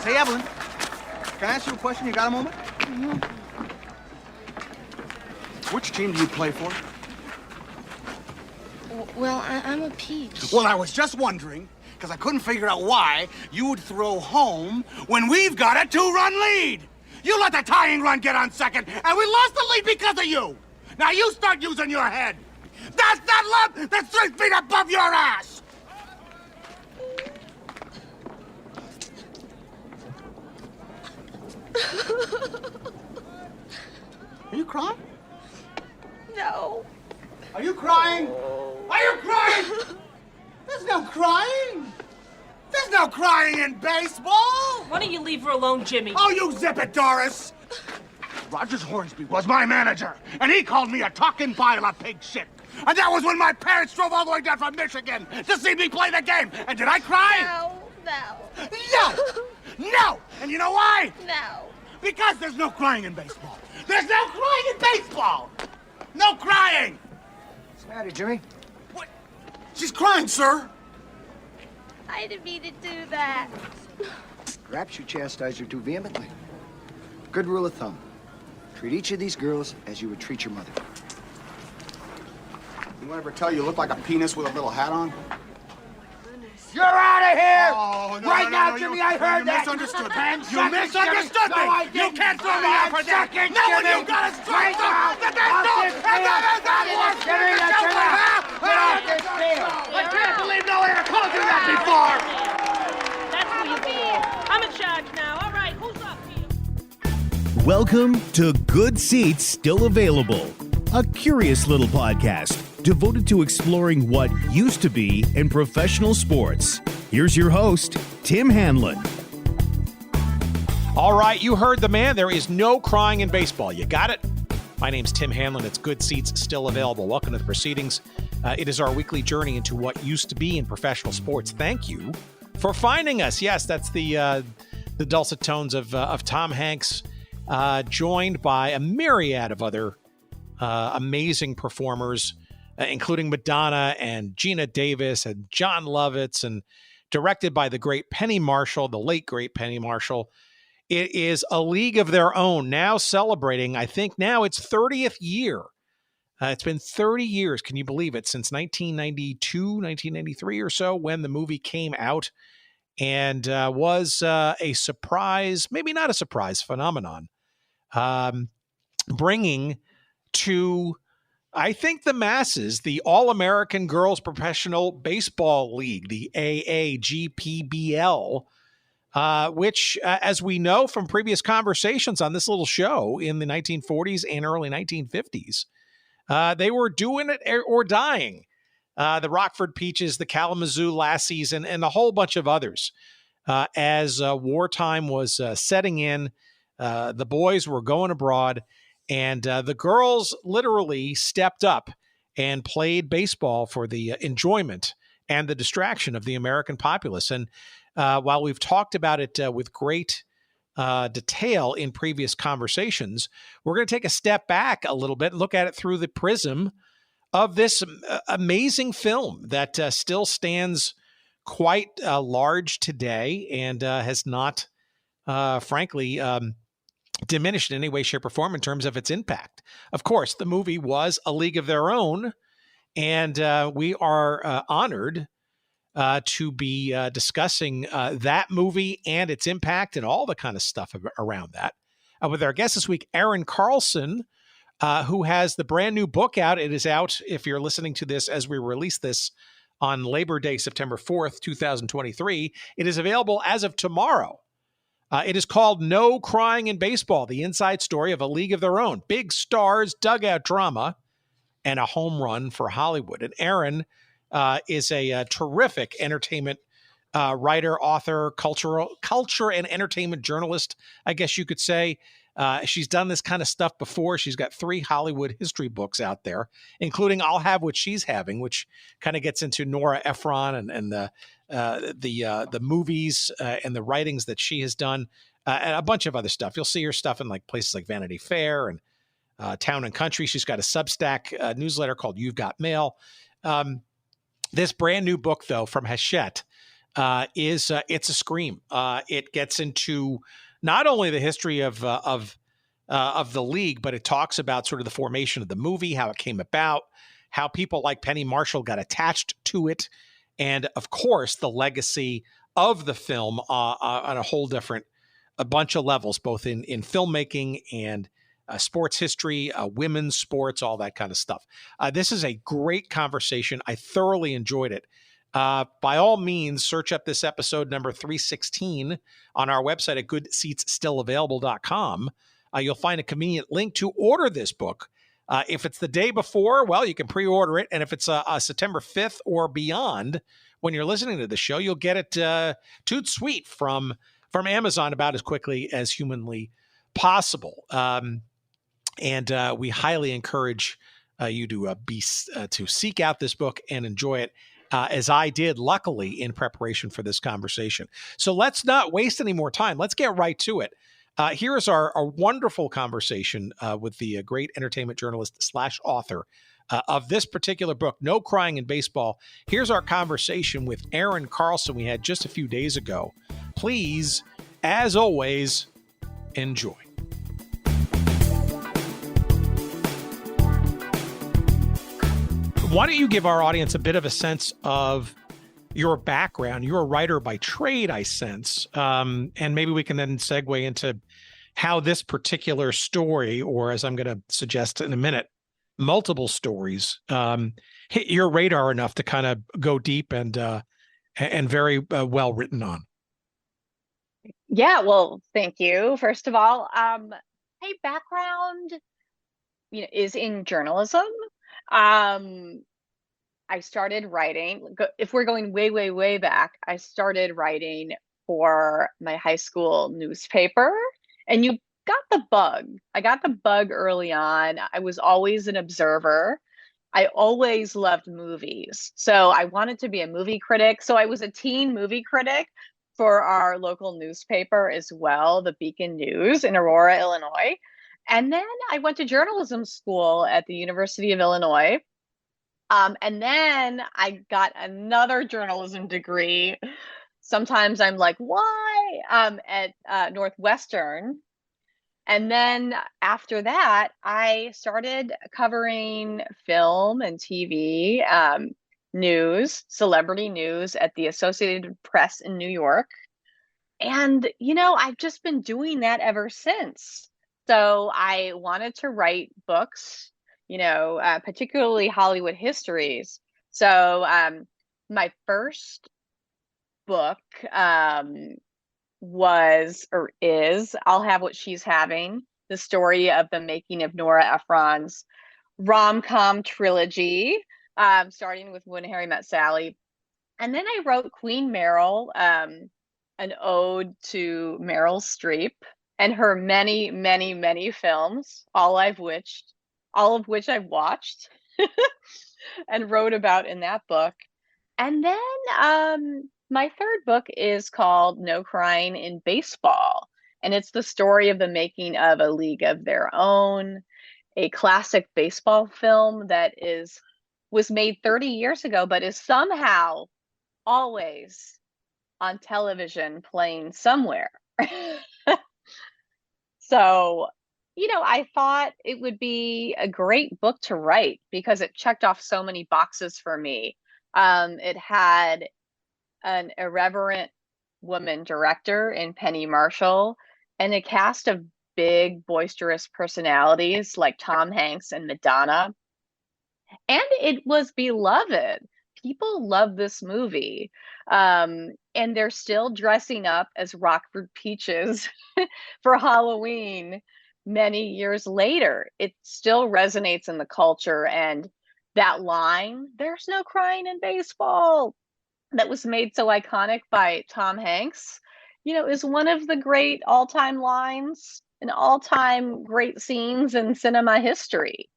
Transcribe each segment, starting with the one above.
Hey, Evelyn, can I ask you a question? You got a moment? Mm-hmm. Which team do you play for? Well, I'm a peach. Well, I was just wondering, because I couldn't figure out why you would throw home when we've got a 2-run lead. You let the tying run get on second, and we lost the lead because of you. Now you start using your head. That's that lump that's 3 feet above your ass. Are you crying? No. Are you crying? Are you crying? There's no crying. There's no crying in baseball. Why don't you leave her alone, Jimmy? Oh, you zip it, Doris. Rogers Hornsby was my manager, and he called me a talking pile of pig shit. And that was when my parents drove all the way down from Michigan to see me play the game. And did I cry? No. And you know why? No. Because there's no crying in baseball. There's no crying in baseball. No crying. What's the matter, Jimmy? What? She's crying, sir. I didn't mean to do that. Perhaps you chastise her too vehemently. Good rule of thumb. Treat each of these girls as you would treat your mother. Anyone ever tell you look like a penis with a little hat on? You're out of here! Oh, no, right no, now, no, Jimmy, you, I heard you that! Misunderstood. You You misunderstood me! No, I You didn't. can't throw me out for that! Second, No, when Jimmy. you got a strike Right zone! now. The best Off zone! this And that field. is that one! Jimmy, that's enough. Get off this field. I can't believe no one ever told you that before! That's who you belong. I'm in charge now. All right, who's up here? Welcome to Good Seats Still Available, a curious little podcast devoted to exploring what used to be in professional sports. Here's your host, Tim Hanlon. All right, you heard the man. There is no crying in baseball. You got it? My name's Tim Hanlon. It's Good Seats Still Available. Welcome to the proceedings. It is our weekly journey into what used to be in professional sports. Thank you for finding us. Yes, that's the dulcet tones of Tom Hanks, joined by a myriad of other amazing performers, including Madonna and Gina Davis and John Lovitz, and directed by the great Penny Marshall, the late great Penny Marshall. It is A League of Their Own, now celebrating, I think now its 30th year. It's been 30 years, can you believe it, since 1992, 1993 or so, when the movie came out, and was a surprise, maybe not a surprise, phenomenon, bringing to, I think, the masses, the All-American Girls Professional Baseball League, the AAGPBL, which, as we know from previous conversations on this little show in the 1940s and early 1950s, they were doing it or dying. The Rockford Peaches, the Kalamazoo last season, and a whole bunch of others. As wartime was setting in, the boys were going abroad, and the girls literally stepped up and played baseball for the enjoyment and the distraction of the American populace. And while we've talked about it with great detail in previous conversations, we're going to take a step back a little bit and look at it through the prism of this amazing film that still stands quite large today and has not, frankly, diminished in any way, shape, or form in terms of its impact. Of course, the movie was A League of Their Own, and we are honored to be discussing that movie and its impact and all the kind of stuff around that. With our guest this week, Erin Carlson, who has the brand new book out. It is out, if you're listening to this as we release this on Labor Day, September 4th, 2023. It is available as of tomorrow. It is called No Crying in Baseball, the inside story of A League of Their Own. Big stars, dugout drama, and a home run for Hollywood. And Erin is a terrific entertainment writer, author, culture and entertainment journalist, I guess you could say. She's done this kind of stuff before. She's got 3 Hollywood history books out there, including I'll Have What She's Having, which kind of gets into Nora Ephron and the movies and the writings that she has done, and a bunch of other stuff. You'll see her stuff in like places like Vanity Fair and Town and Country. She's got a Substack newsletter called You've Got Mail. This brand new book, though, from Hachette, is it's a scream. It gets into not only the history of the league, but it talks about sort of the formation of the movie, how it came about, how people like Penny Marshall got attached to it, and of course the legacy of the film on a whole different, a bunch of levels, both in filmmaking and sports history, women's sports, all that kind of stuff. This is a great conversation. I thoroughly enjoyed it. By all means, search up this episode number 316 on our website at goodseatsstillavailable.com. You'll find a convenient link to order this book. If it's the day before, well, you can pre-order it. And if it's September 5th or beyond, when you're listening to the show, you'll get it toot sweet from Amazon about as quickly as humanly possible. And we highly encourage you to seek out this book and enjoy it, as I did, luckily, in preparation for this conversation. So let's not waste any more time. Let's get right to it. Here is our wonderful conversation with the great entertainment journalist / author of this particular book, No Crying in Baseball. Here's our conversation with Erin Carlson we had just a few days ago. Please, as always, enjoy. Why don't you give our audience a bit of a sense of your background? You're a writer by trade, I sense. And maybe we can then segue into how this particular story, or as I'm going to suggest in a minute, multiple stories, hit your radar enough to kind of go deep and very well written on. Yeah, well, thank you. First of all, my background, is in journalism. I started writing, if we're going way, way, way back, I started writing for my high school newspaper, and you got the bug. I got the bug early on. I was always an observer. I always loved movies. So I wanted to be a movie critic. So I was a teen movie critic for our local newspaper as well, the Beacon News in Aurora, Illinois. And then I went to journalism school at the University of Illinois. And then I got another journalism degree. Sometimes I'm like, why? At Northwestern. And then after that, I started covering film and TV, news, celebrity news at the Associated Press in New York. And, I've just been doing that ever since. So I wanted to write books, particularly Hollywood histories. So my first book was or is I'll Have What She's Having, the story of the making of Nora Ephron's rom-com trilogy, starting with When Harry Met Sally. And then I wrote Queen Meryl, an ode to Meryl Streep and her many, many, many films, all of which I've watched and wrote about in that book. And then my third book is called No Crying in Baseball. And it's the story of the making of A League of Their Own, a classic baseball film that was made 30 years ago, but is somehow always on television playing somewhere. So, I thought it would be a great book to write because it checked off so many boxes for me. It had an irreverent woman director in Penny Marshall and a cast of big, boisterous personalities like Tom Hanks and Madonna. And it was beloved. People love this movie. And they're still dressing up as Rockford Peaches for Halloween many years later. It still resonates in the culture. And that line, "There's no crying in baseball," that was made so iconic by Tom Hanks, is one of the great all-time lines and all-time great scenes in cinema history.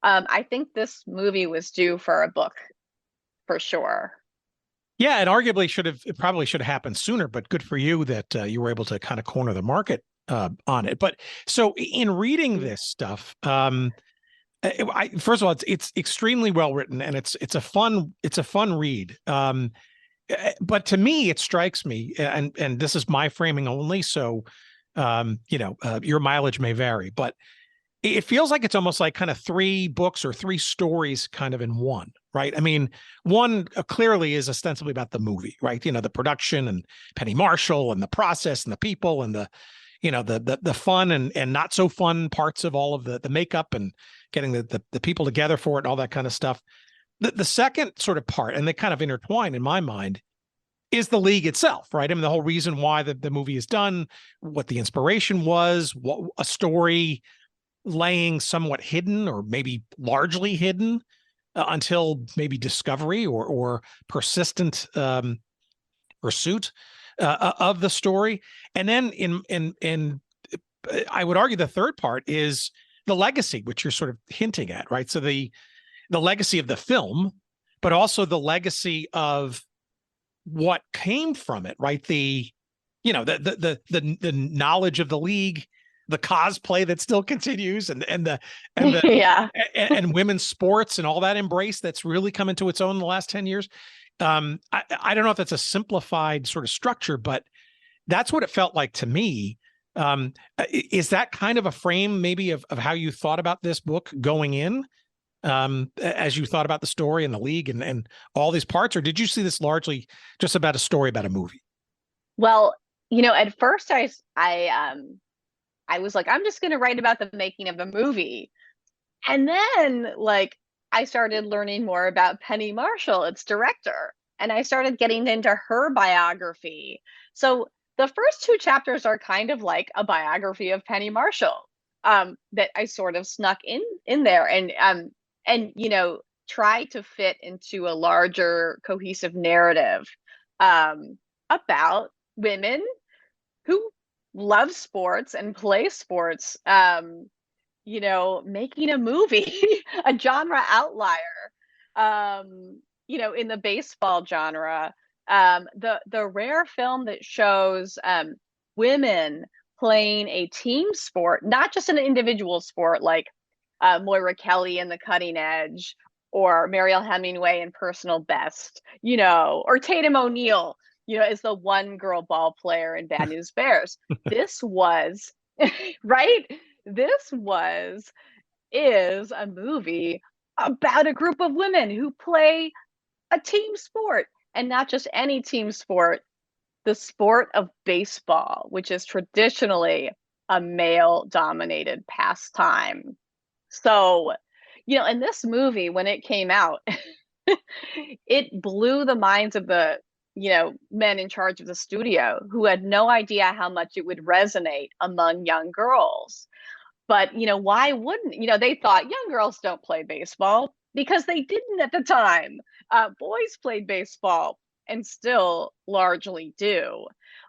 I think this movie was due for a book for sure. Yeah, and arguably it probably should have happened sooner, but good for you that you were able to kind of corner the market on it. But so in reading this stuff, first of all, it's extremely well written and it's a fun read. But to me, it strikes me, and this is my framing only. So, your mileage may vary, but it feels like it's almost like kind of 3 books or 3 stories kind of in one, right? I mean, one clearly is ostensibly about the movie, right? The production and Penny Marshall and the process and the people and the fun and not so fun parts of all of the makeup and getting the people together for it and all that kind of stuff. The second sort of part, and they kind of intertwine in my mind, is the league itself, right? I mean, the whole reason why the movie is done, what the inspiration was, what a story laying somewhat hidden or maybe largely hidden until maybe discovery or persistent pursuit of the story. And then in I would argue the third part is the legacy, which you're sort of hinting at, right? So the legacy of the film, but also the legacy of what came from it, right? The knowledge of the league, the cosplay that still continues, and the Yeah. and women's sports and all that embrace that's really come into its own in the last 10 years. I don't know if that's a simplified sort of structure, but that's what it felt like to me. Is that kind of a frame maybe of how you thought about this book going in, as you thought about the story and the league and all these parts, or did you see this largely just about a story about a movie? Well, at first I was like, I'm just going to write about the making of the movie. And then I started learning more about Penny Marshall, its director, and I started getting into her biography. So the first 2 chapters are kind of like a biography of Penny Marshall, that I sort of snuck in there and try to fit into a larger cohesive narrative about women who love sports and play sports, making a movie, a genre outlier, in the baseball genre, the rare film that shows women playing a team sport, not just an individual sport like Moira Kelly in The Cutting Edge or Mariel Hemingway in Personal Best, or Tatum O'Neal, as the one girl ball player in Bad News Bears. This was right. Is a movie about a group of women who play a team sport, and not just any team sport, the sport of baseball, which is traditionally a male dominated pastime. So, in this movie, when it came out, it blew the minds of the men in charge of the studio, who had no idea how much it would resonate among young girls. But why wouldn't they thought young girls don't play baseball because they didn't at the time. Boys played baseball and still largely do.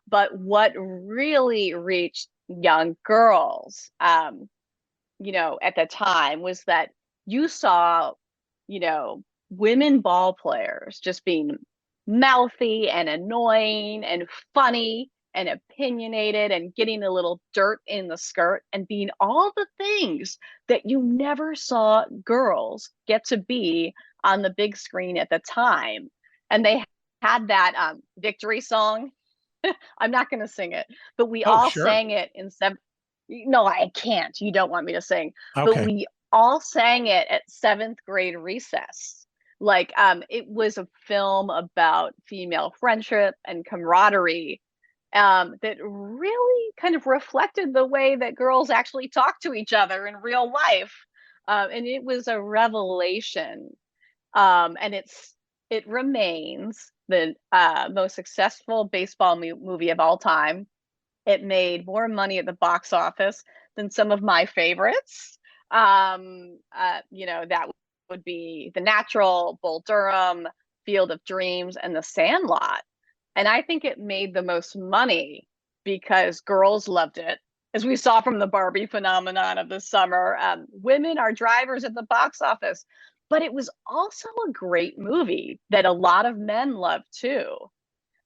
But what really reached young girls, at the time, was that you saw, women ball players just being mouthy and annoying and funny and opinionated and getting a little dirt in the skirt and being all the things that you never saw girls get to be on the big screen at the time. And they had that victory song. I'm not going to sing it, but we all Sure. sang it in No, I can't. You don't want me to sing. Okay. But we all sang it at 7th grade recess. It was a film about female friendship and camaraderie, that really kind of reflected the way that girls actually talk to each other in real life. And it was a revelation. And it remains the most successful baseball movie of all time. It made more money at the box office than some of my favorites. That would be The Natural, Bull Durham, Field of Dreams, and The Sandlot. And I think it made the most money because girls loved it. As we saw from the Barbie phenomenon of the summer, women are drivers at the box office. But it was also a great movie that a lot of men loved too.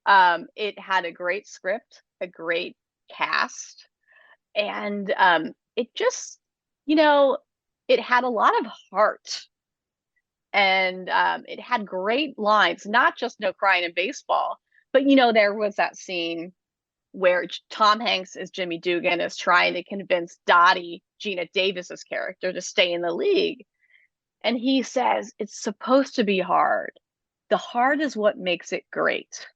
It had a great script, a great cast, and it just, it had a lot of heart. And it had great lines, not just no crying in baseball, but there was that scene where Tom Hanks as Jimmy Dugan is trying to convince Dottie, Gina Davis's character, to stay in the league. And he says, it's supposed to be hard. The hard is what makes it great.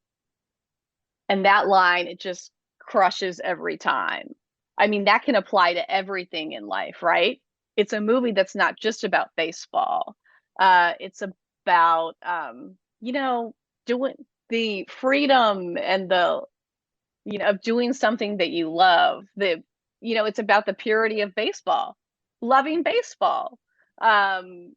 And that line, it just crushes every time. I mean, that can apply to everything in life, right? It's a movie that's not just about baseball. It's about, doing the freedom and the, of doing something that you love. It's about the purity of baseball, loving baseball. And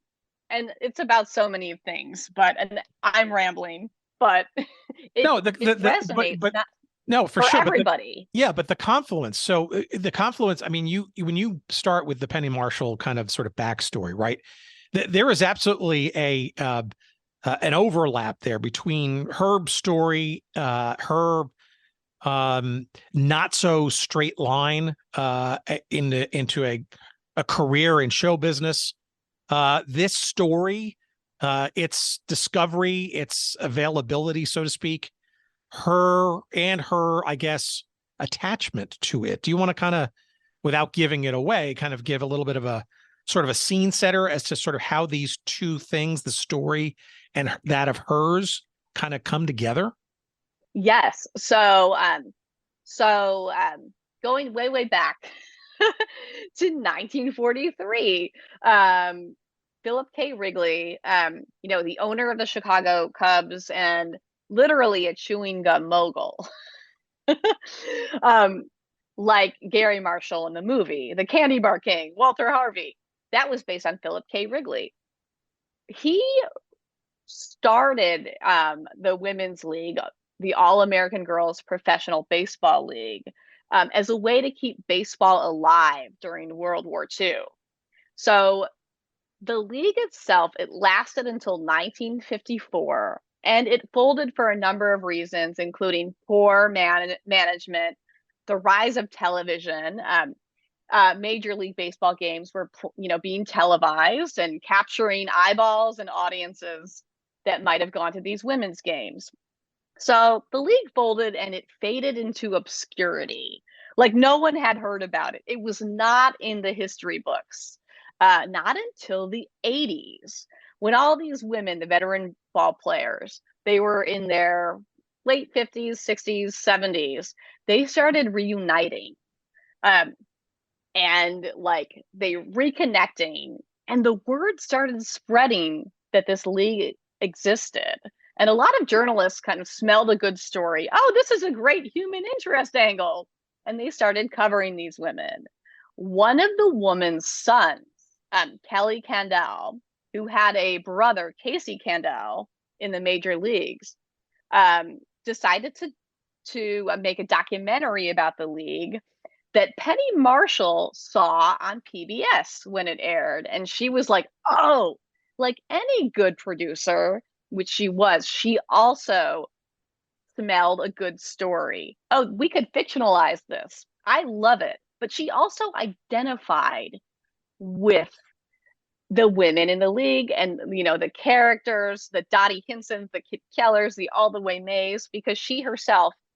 it's about so many things, and I'm rambling, but it resonates. But no, for for sure. everybody. But the confluence. So the confluence, I mean, when you start with the Penny Marshall kind of sort of backstory, right? There is absolutely an overlap there between her story, her not so straight line into a career in show business. This story, its discovery, its availability, so to speak, her, I guess, attachment to it. Do you want to kind of, without giving it away, kind of give a little bit of a sort of a scene setter as to sort of how these two things, the story and that of hers, kind of come together? Yes. So going way back to 1943, Philip K. Wrigley, the owner of the Chicago Cubs and literally a chewing gum mogul, like Gary Marshall in the movie, the Candy Bar King, Walter Harvey. That was based on Philip K. Wrigley. He started the Women's League, the All-American Girls Professional Baseball League, as a way to keep baseball alive during World War II. So the league itself, it lasted until 1954, and it folded for a number of reasons, including poor management, the rise of television. Major League Baseball games were, being televised and capturing eyeballs and audiences that might have gone to these women's games. So the league folded and it faded into obscurity. Like no one had heard about it. It was not in the history books, not until the 80s, when all these women, the veteran ball players, they were in their late 50s, 60s, 70s. They started reuniting. And like they reconnecting, and the word started spreading that this league existed. And a lot of journalists kind of smelled a good story. Oh, this is a great human interest angle. And they started covering these women. One of the woman's sons, Kelly Kandel, who had a brother, Casey Kandel, in the major leagues, decided to make a documentary about the league that Penny Marshall saw on PBS when it aired. And she was like, oh, like any good producer, which she was, she also smelled a good story. Oh, we could fictionalize this. I love it. But she also identified with the women in the league and, the characters, the Dottie Hinsons, the Kit Kellers, the All the Way Mays, because she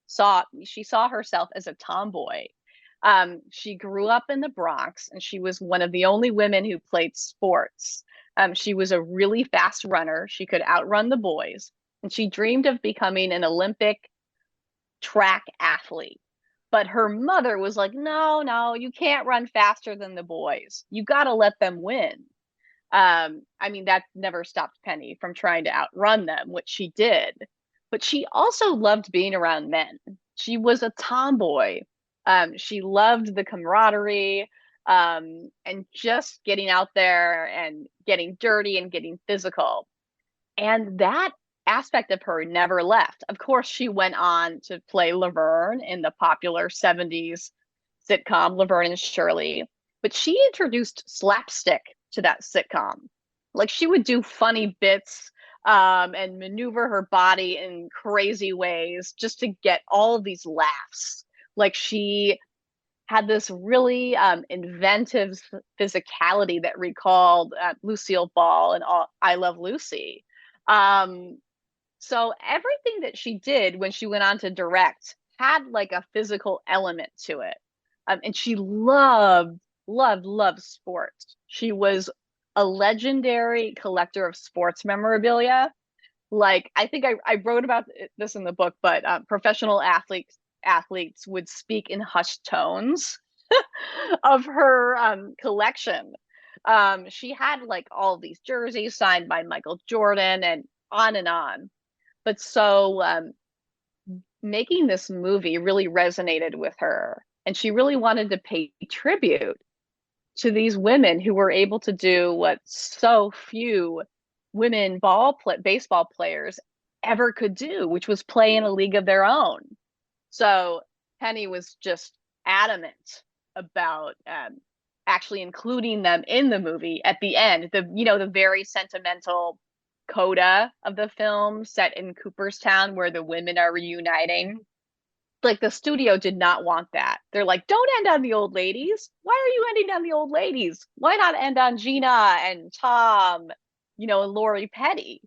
saw herself as a tomboy. She grew up in the Bronx, and she was one of the only women who played sports. She was a really fast runner. She could outrun the boys, and she dreamed of becoming an Olympic track athlete. But her mother was like, no, you can't run faster than the boys. You got to let them win. That never stopped Penny from trying to outrun them, which she did. But she also loved being around men. She was a tomboy. She loved the camaraderie, and just getting out there and getting dirty and getting physical. And that aspect of her never left. Of course, she went on to play Laverne in the popular 70s sitcom Laverne and Shirley. But she introduced slapstick to that sitcom. Like she would do funny bits and maneuver her body in crazy ways just to get all of these laughs. Like she had this really inventive physicality that recalled Lucille Ball and I Love Lucy. So everything that she did when she went on to direct had like a physical element to it. And she loved, loved, loved sports. She was a legendary collector of sports memorabilia. Like, I think I wrote about this in the book, but professional athletes would speak in hushed tones of her collection. She had like all of these jerseys signed by Michael Jordan and on and on. But so making this movie really resonated with her. And she really wanted to pay tribute to these women who were able to do what so few women baseball players ever could do, which was play in a league of their own. So Penny was just adamant about actually including them in the movie at the end. The very sentimental coda of the film set in Cooperstown where the women are reuniting. Like, the studio did not want that. They're like, don't end on the old ladies. Why are you ending on the old ladies? Why not end on Gina and Tom, and Lori Petty?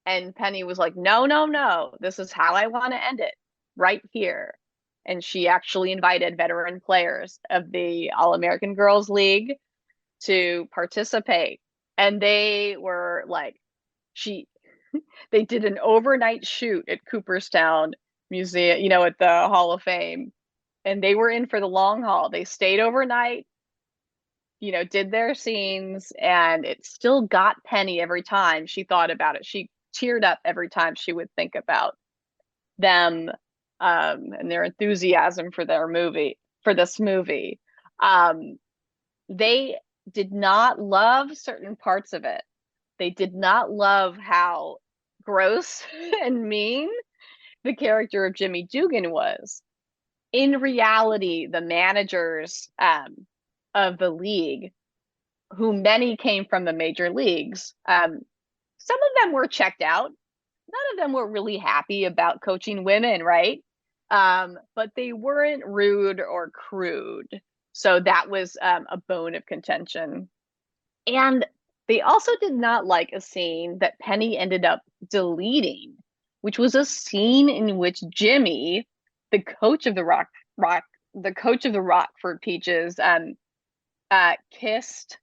And Penny was like, no, no, no. This is how I want to end it, right here. And she actually invited veteran players of the All-American Girls League to participate. And they were like, they did an overnight shoot at Cooperstown Museum, at the Hall of Fame. And they were in for the long haul. They stayed overnight, did their scenes, and it still got Penny every time she thought about it. She teared up every time she would think about them and their enthusiasm for this movie. They did not love certain parts of it. They did not love how gross and mean the character of Jimmy Dugan was. In reality, the managers of the league, who many came from the major leagues, some of them were checked out. None of them were really happy about coaching women, right? But they weren't rude or crude. So that was a bone of contention. And they also did not like a scene that Penny ended up deleting, which was a scene in which Jimmy, the coach of the Rockford Peaches, kissed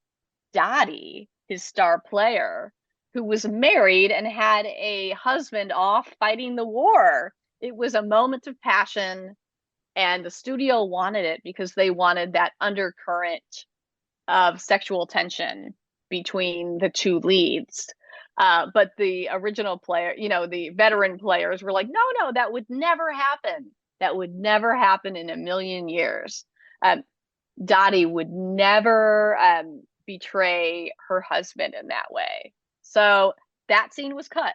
Dottie, his star player, who was married and had a husband off fighting the war. It was a moment of passion, and the studio wanted it because they wanted that undercurrent of sexual tension between the two leads. But the original player, the veteran players were like, no, that would never happen. That would never happen in a million years. Dottie would never betray her husband in that way. So that scene was cut.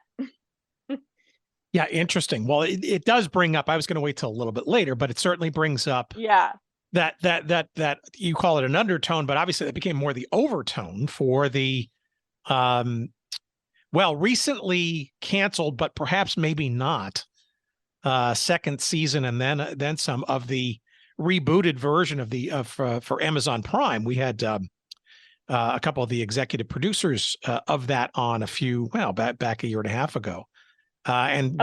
Yeah, interesting. Well, it does bring up, I was going to wait till a little bit later, but it certainly brings up that you call it an undertone, but obviously it became more the overtone for the recently canceled, but perhaps maybe not second season, and then some of the rebooted version of for Amazon Prime. We had a couple of the executive producers of that on back a year and a half ago. And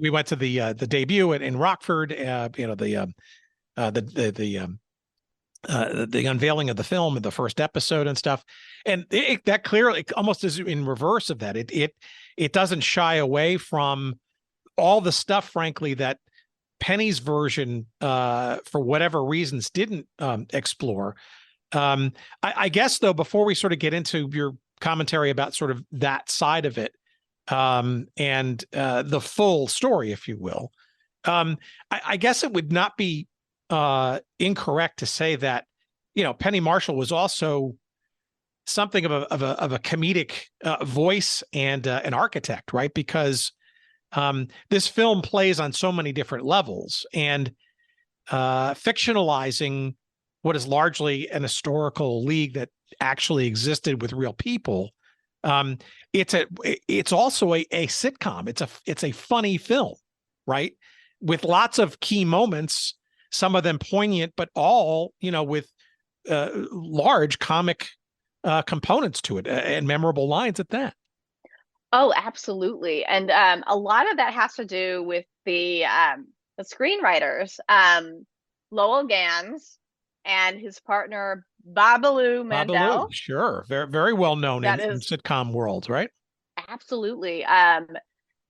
we went to the debut in Rockford, the unveiling of the film and the first episode and stuff. And that clearly almost is in reverse of that. It doesn't shy away from all the stuff, frankly, that Penny's version, for whatever reasons, didn't explore. I guess, though, before we sort of get into your commentary about sort of that side of it, and the full story, if you will, I guess it would not be incorrect to say that, Penny Marshall was also something of a comedic voice and an architect, right? Because this film plays on so many different levels, and fictionalizing what is largely an historical league that actually existed with real people. It's also a sitcom. It's a funny film, right? With lots of key moments, some of them poignant, but all, with large comic components to it and memorable lines at that. Oh, absolutely. And a lot of that has to do with the screenwriters, Lowell Gans and his partner Babaloo Mandel. Babaloo, sure, very very well known in sitcom world, right? Absolutely.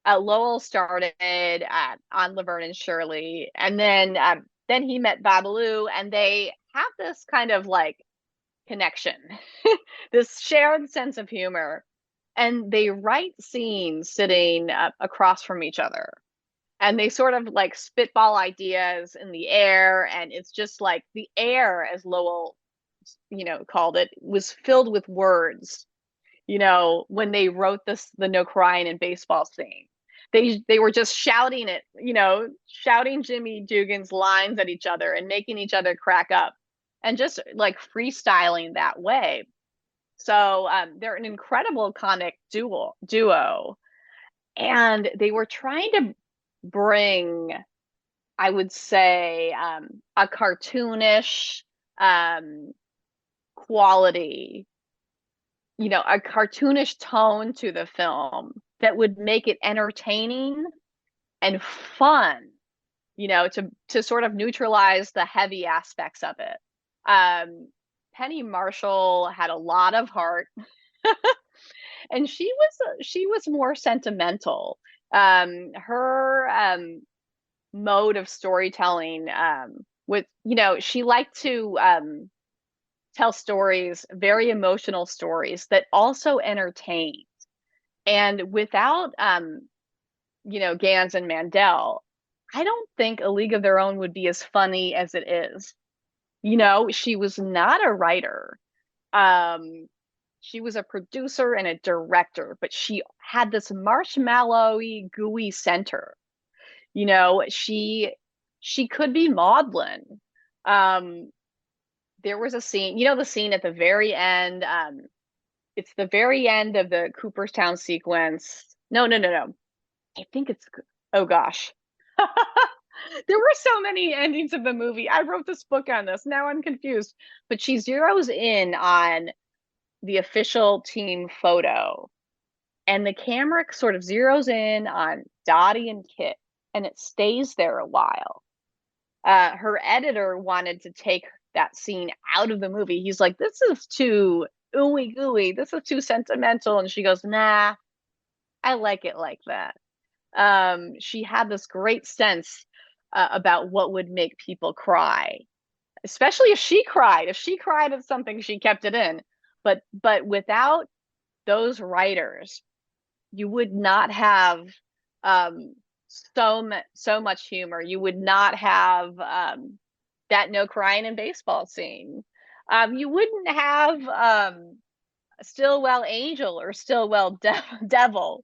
Lowell started on Laverne and Shirley, and then he met Babaloo, and they have this kind of like connection, this shared sense of humor, and they write scenes sitting across from each other, and they sort of like spitball ideas in the air, and it's just like the air, as Lowell, called it, was filled with words. When they wrote the no crying in baseball scene, they were just shouting it, shouting Jimmy Dugan's lines at each other and making each other crack up, and just like freestyling that way. So they're an incredible comic duo, and they were trying to bring, I would say, a cartoonish quality, a cartoonish tone to the film that would make it entertaining and fun, to sort of neutralize the heavy aspects of it. Penny Marshall had a lot of heart, and she was more sentimental. Her mode of storytelling, she liked to tell stories, very emotional stories that also entertained. And without Gans and Mandel, I don't think A League of Their Own would be as funny as it is. She was not a writer. She was a producer and a director, but she had this marshmallowy, gooey center. She could be maudlin. There was a scene, the scene at the very end. It's the very end of the Cooperstown sequence. No. I think it's, oh gosh. There were so many endings of the movie. I wrote this book on this. Now I'm confused. But she zeroes in on the official team photo, and the camera sort of zeroes in on Dottie and Kit, and it stays there a while. Her editor wanted to take that scene out of the movie. He's like, this is too ooey gooey. This is too sentimental. And she goes, nah, I like it like that. She had this great sense about what would make people cry, especially if she cried. If she cried at something, she kept it in. But without those writers, you would not have so much humor. You would not have that no crying in baseball scene. You wouldn't have Stillwell Angel or Stillwell Devil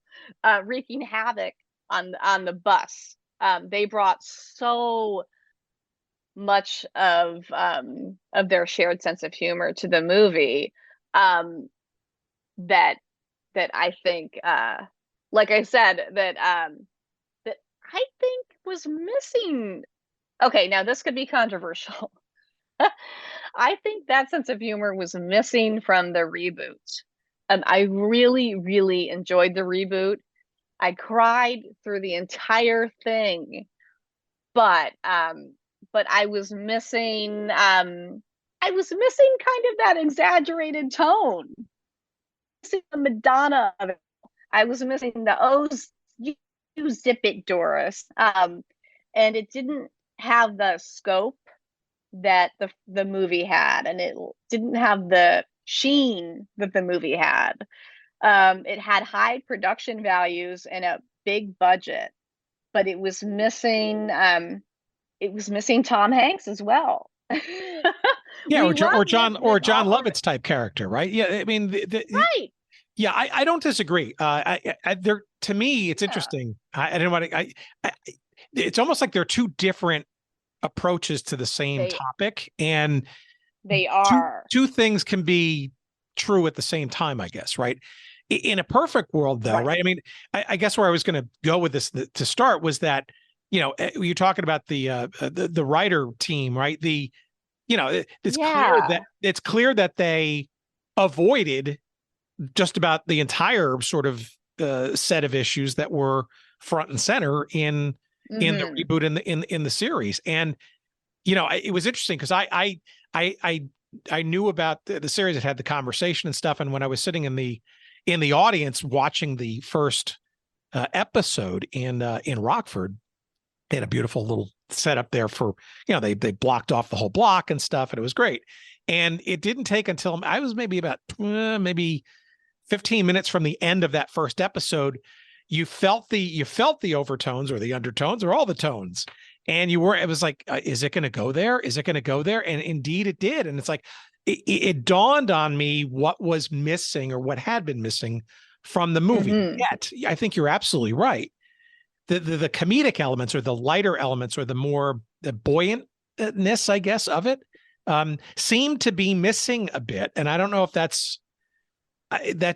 wreaking havoc on the bus. They brought so much of their shared sense of humor to the movie that I think, like I said, that I think was missing. Okay, now this could be controversial. I think that sense of humor was missing from the reboot. I really, really enjoyed the reboot. I cried through the entire thing, but I was missing kind of that exaggerated tone. Missing the Madonna of it. I was missing the you zip it, Doris. And it didn't have the scope that the movie had, and it didn't have the sheen that the movie had. It had high production values and a big budget, but it was missing Tom Hanks as well. Yeah, or John Lovitz type character, right? Yeah, I mean, right. Yeah, I don't disagree. To me, it's interesting. I didn't want to. It's almost like they're two different approaches to the same topic, and they are two things can be true at the same time, I guess, right? In a perfect world, though, right? I mean, I guess where I was going to go with this to start was that you're talking about the writer team, right? Yeah. It's clear that they avoided just about the entire sort of set of issues that were front and center in the reboot in the series. And it was interesting because I knew about the series. It had the conversation and stuff. And when I was sitting in the audience watching the first episode in Rockford, they had a beautiful little setup there for, they blocked off the whole block and stuff, and it was great. And it didn't take until I was maybe about maybe 15 minutes from the end of that first episode, you felt the overtones or the undertones or all the tones. And it was like, is it going to go there? Is it going to go there? And indeed it did. And it's like, it dawned on me what was missing or what had been missing from the movie. Yet, I think you're absolutely right. The comedic elements or the lighter elements or the buoyantness, I guess, of it seemed to be missing a bit. And I don't know if that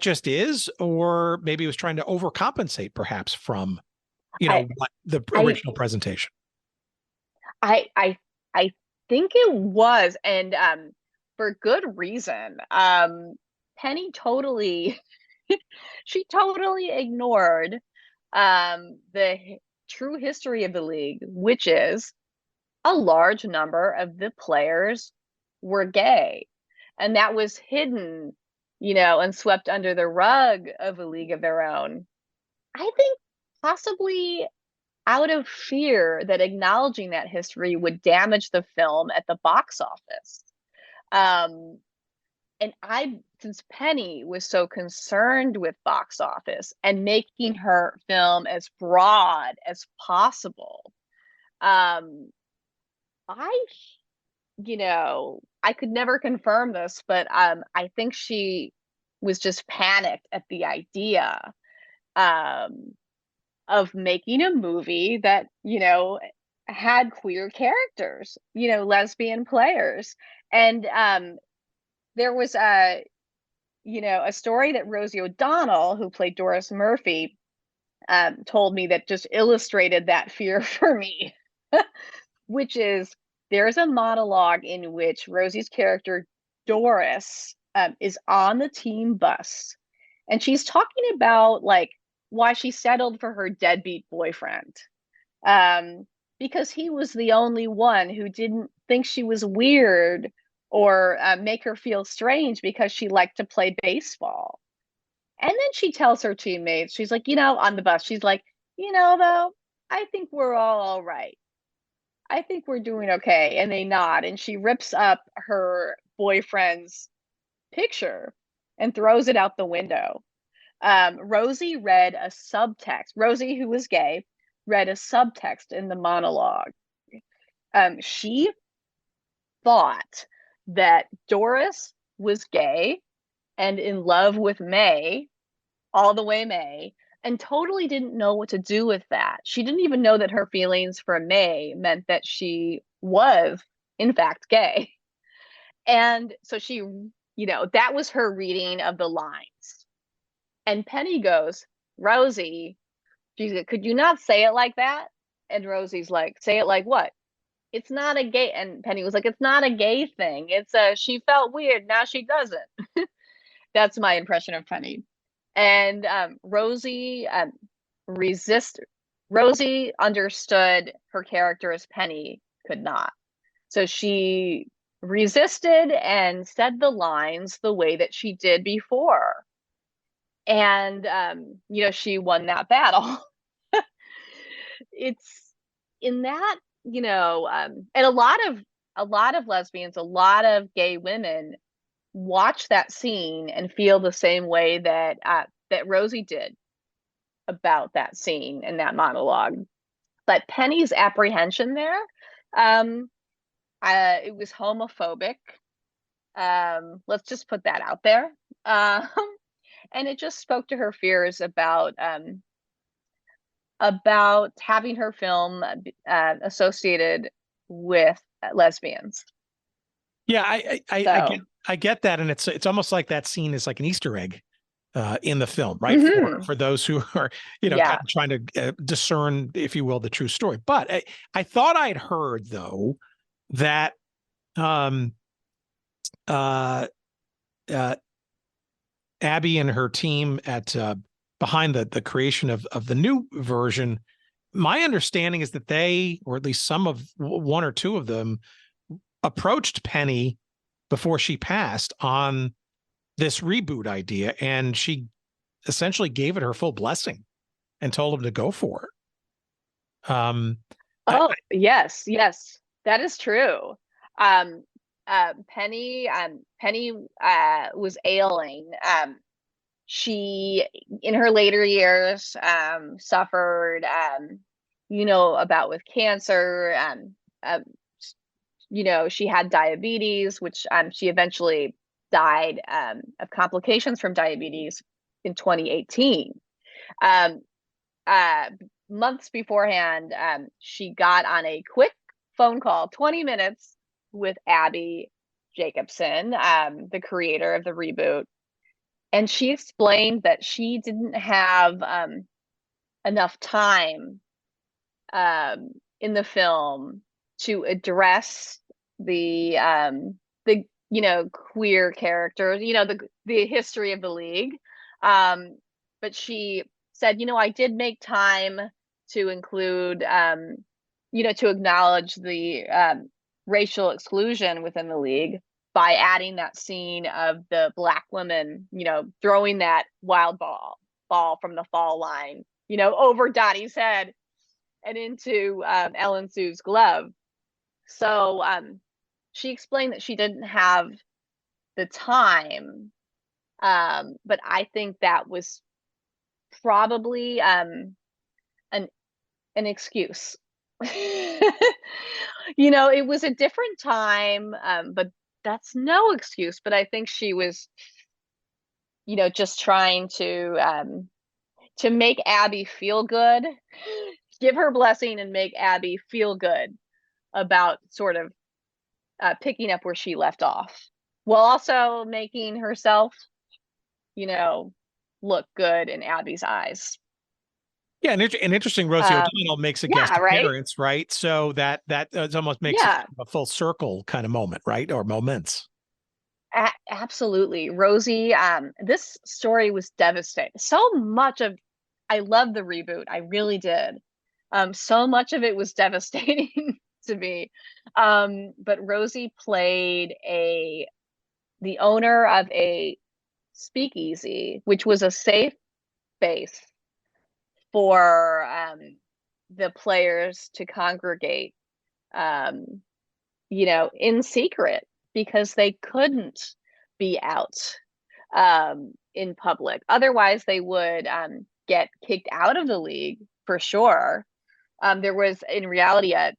just is, or maybe it was trying to overcompensate perhaps from, the original presentation. I think it was, and for good reason. Penny totally she totally ignored the true history of the league, which is a large number of the players were gay, and that was hidden, and swept under the rug of a league of their own. I think possibly out of fear that acknowledging that history would damage the film at the box office. And since Penny was so concerned with box office and making her film as broad as possible, I could never confirm this, but I think she was just panicked at the idea of making a movie that, had queer characters, lesbian players. And there was a story that Rosie O'Donnell, who played Doris Murphy, told me that just illustrated that fear for me, which is there's a monologue in which Rosie's character, Doris, is on the team bus, and she's talking about why she settled for her deadbeat boyfriend, because he was the only one who didn't think she was weird or make her feel strange because she liked to play baseball. And then she tells her teammates, she's like, on the bus, she's like, though, I think we're all right. I think we're doing okay. And they nod, and she rips up her boyfriend's picture and throws it out the window. Rosie read a subtext. Rosie, who was gay, read a subtext in the monologue. She thought that Doris was gay and in love with May, all the way May, and totally didn't know what to do with that. She didn't even know that her feelings for May meant that she was, in fact, gay. And so she, that was her reading of the lines. And Penny goes, Rosie, she's like, could you not say it like that? And Rosie's like, say it like what? It's not a gay. And Penny was like, it's not a gay thing. It's she felt weird. Now she doesn't. That's my impression of Penny. And Rosie Rosie understood her character as Penny could not. So she resisted and said the lines the way that she did before. And, she won that battle. It's in that, and a lot of lesbians, a lot of gay women watch that scene and feel the same way that Rosie did about that scene and that monologue. But Penny's apprehension there, it was homophobic. Let's just put that out there. And it just spoke to her fears about having her film associated with lesbians. Yeah, I get that, and it's almost like that scene is like an Easter egg in the film, right? For those who are, kind of trying to discern, if you will, the true story. But I thought I'd heard, though, that Abby and her team at behind the creation of the new version, my understanding is that they, or at least one or two of them, approached Penny before she passed on this reboot idea, and she essentially gave it her full blessing and told him to go for it. Yes, that is true. Penny was ailing. She, in her later years, suffered, about with cancer. She had diabetes, which she eventually died of complications from diabetes in 2018. Months beforehand, she got on a quick phone call, 20 minutes, with Abby Jacobson, the creator of the reboot. And she explained that she didn't have enough time in the film to address the queer characters, the history of the league. But she said, I did make time to include, to acknowledge the racial exclusion within the league by adding that scene of the Black women, throwing that wild ball from the fall line, over Dottie's head and into Ellen Sue's glove. So she explained that she didn't have the time, but I think that was probably an excuse. It was a different time, but that's no excuse. But I think she was, just trying to make Abby feel good, give her blessing and make Abby feel good about sort of picking up where she left off, while also making herself, look good in Abby's eyes. Yeah, and interesting, Rosie O'Donnell makes a guest appearance, right? So that almost makes it a full circle kind of moment, right? Or moments. Absolutely. Rosie, this story was devastating. I love the reboot. I really did. So much of it was devastating to me. But Rosie played the owner of a speakeasy, which was a safe space for the players to congregate, in secret, because they couldn't be out in public. Otherwise, they would get kicked out of the league for sure. There was, in reality, a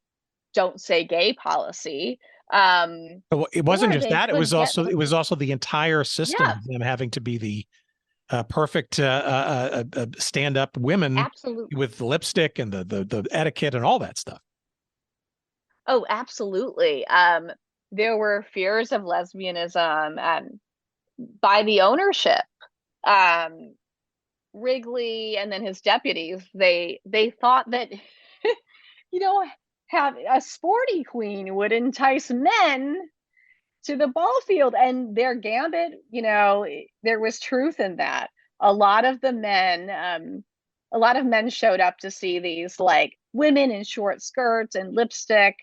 "don't say gay" policy. It wasn't just that; it was also the entire system of them having to be the perfect stand-up women. Absolutely. With the lipstick and the etiquette and all that stuff. Oh, absolutely. There were fears of lesbianism by the ownership. Wrigley and then his deputies, they thought that have a sporty queen would entice men to the ball field, and their gambit, there was truth in that. A lot of men showed up to see these women in short skirts and lipstick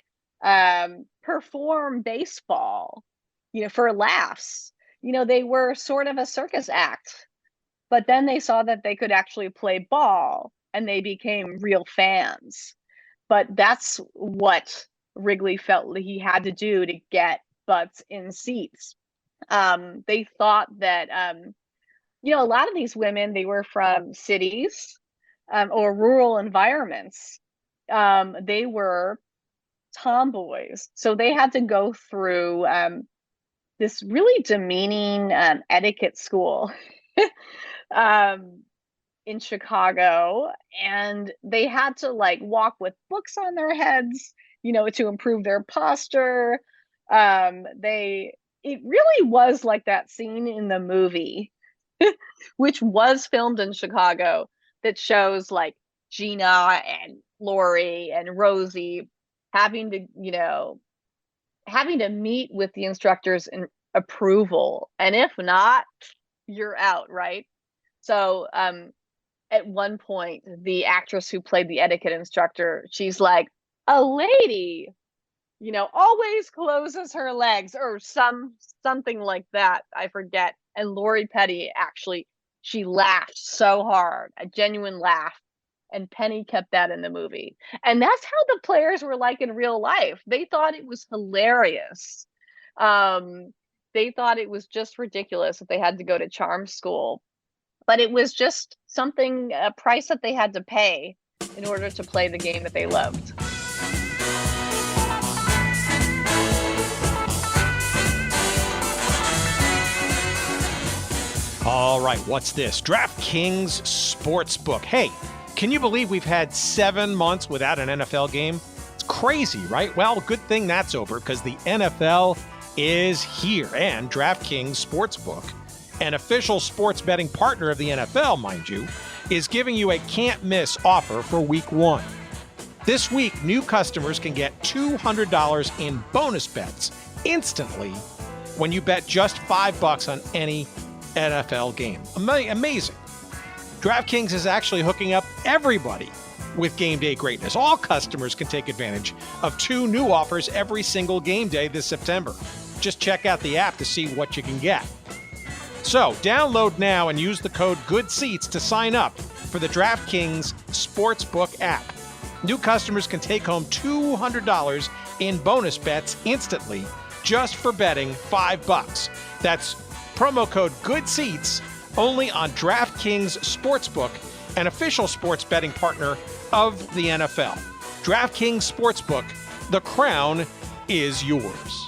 perform baseball, for laughs. They were sort of a circus act, but then they saw that they could actually play ball and they became real fans. But that's what Wrigley felt he had to do to get butts in seats. They thought that, a lot of these women, they were from cities or rural environments. They were tomboys. So they had to go through this really demeaning etiquette school in Chicago. And they had to walk with books on their heads, to improve their posture. It really was like that scene in the movie which was filmed in Chicago, that shows like Gina and Lori and Rosie having to, having to meet with the instructors in approval. And if not, you're out, right? So at one point, the actress who played the etiquette instructor, she's like, a lady, always closes her legs, or something like that. I forget. And Lori Petty, actually, she laughed so hard, a genuine laugh. And Penny kept that in the movie. And that's how the players were like in real life. They thought it was hilarious. They thought it was just ridiculous that they had to go to charm school. But it was just a price that they had to pay in order to play the game that they loved. All right, what's this? DraftKings Sportsbook. Hey, can you believe we've had 7 months without an NFL game? It's crazy, right? Well, good thing that's over, because the NFL is here. And DraftKings Sportsbook, an official sports betting partner of the NFL, mind you, is giving you a can't-miss offer for Week 1. This week, new customers can get $200 in bonus bets instantly when you bet just $5 on any NFL game. Amazing. DraftKings is actually hooking up everybody with game day greatness. All customers can take advantage of 2 new offers every single game day this September. Just check out the app to see what you can get. So download now and use the code GOODSEATS to sign up for the DraftKings Sportsbook app. New customers can take home $200 in bonus bets instantly just for betting $5. That's promo code GOODSEATS only on DraftKings Sportsbook, an official sports betting partner of the NFL. DraftKings Sportsbook, the crown is yours.